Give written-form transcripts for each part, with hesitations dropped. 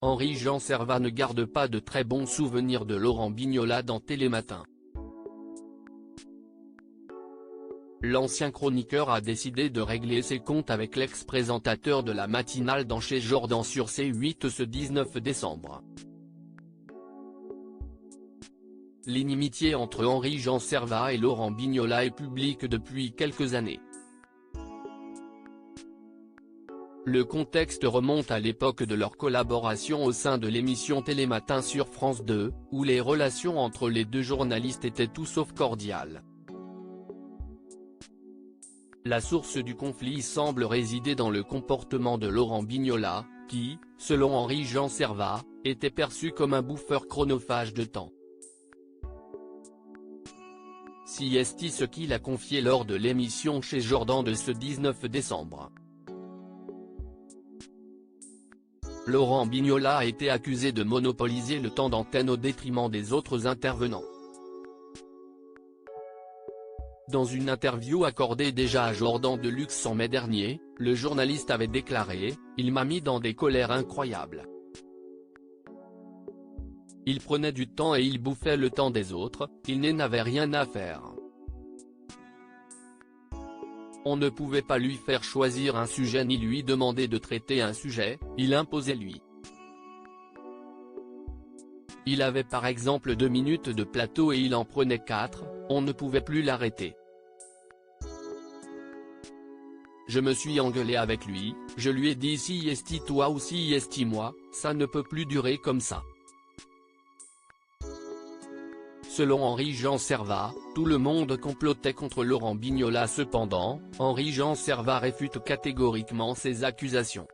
Henri-Jean Servat ne garde pas de très bons souvenirs de Laurent Bignola dans Télématin. L'ancien chroniqueur a décidé de régler ses comptes avec l'ex-présentateur de la matinale dans Chez Jordan sur C8 ce 19 décembre. L'inimitié entre Henri-Jean Servat et Laurent Bignola est publique depuis quelques années. Le contexte remonte à l'époque de leur collaboration au sein de l'émission Télématin sur France 2, où les relations entre les deux journalistes étaient tout sauf cordiales. La source du conflit semble résider dans le comportement de Laurent Bignola, qui, selon Henri-Jean Servat, était perçu comme un bouffeur chronophage de temps. C'est ce qu'il a confié lors de l'émission Chez Jordan de ce 19 décembre. Laurent Bignola a été accusé de monopoliser le temps d'antenne au détriment des autres intervenants. Dans une interview accordée déjà à Jordan Deluxe en mai dernier, le journaliste avait déclaré « Il m'a mis dans des colères incroyables. Il prenait du temps et il bouffait le temps des autres, il n'avait rien à faire. On ne pouvait pas lui faire choisir un sujet ni lui demander de traiter un sujet, il imposait lui. Il avait par exemple 2 minutes de plateau et il en prenait 4, on ne pouvait plus l'arrêter. Je me suis engueulé avec lui, je lui ai dit si esti toi ou si esti moi, ça ne peut plus durer comme ça. » Selon Henri-Jean Servat, tout le monde complotait contre Laurent Bignola. Cependant, Henri-Jean Servat réfute catégoriquement ces accusations.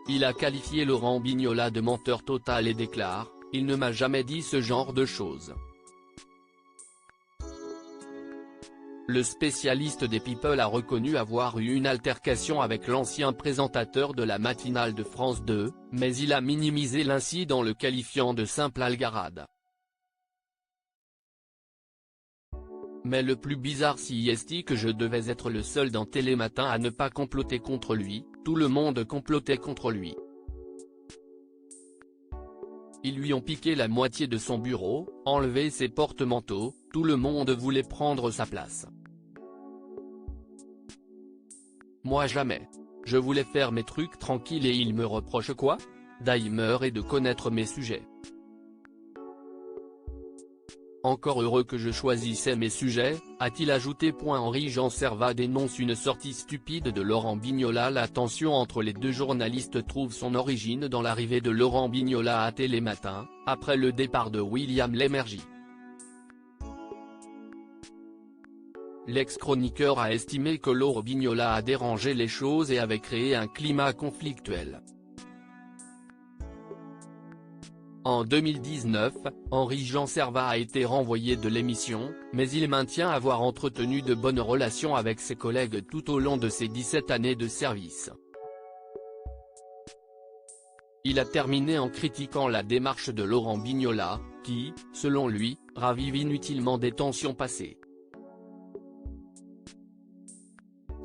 Il a qualifié Laurent Bignola de menteur total et déclare « Il ne m'a jamais dit ce genre de choses ». Le spécialiste des People a reconnu avoir eu une altercation avec l'ancien présentateur de la matinale de France 2, mais il a minimisé l'incident le qualifiant de simple algarade. Mais le plus bizarre c'est que je devais être le seul dans Télématin à ne pas comploter contre lui, tout le monde complotait contre lui. Ils lui ont piqué la moitié de son bureau, enlevé ses porte-manteaux, tout le monde voulait prendre sa place. Moi jamais. Je voulais faire mes trucs tranquilles et il me reproche quoi? D'Aimer et de connaître mes sujets. Encore heureux que je choisissais mes sujets, a-t-il ajouté. Henri-Jean Servat dénonce une sortie stupide de Laurent Bignola. La tension entre les deux journalistes trouve son origine dans l'arrivée de Laurent Bignola à Télématin, après le départ de William Lémergie. L'ex-chroniqueur a estimé que Laurent Bignola a dérangé les choses et avait créé un climat conflictuel. En 2019, Henri-Jean Servat a été renvoyé de l'émission, mais il maintient avoir entretenu de bonnes relations avec ses collègues tout au long de ses 17 années de service. Il a terminé en critiquant la démarche de Laurent Bignola, qui, selon lui, ravive inutilement des tensions passées.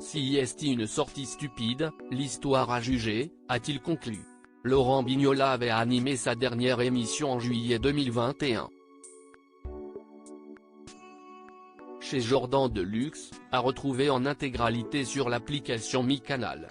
Si est une sortie stupide, l'histoire a jugé, a-t-il conclu. Laurent Bignola avait animé sa dernière émission en juillet 2021. Chez Jordan Deluxe, à retrouver en intégralité sur l'application Mi Canal.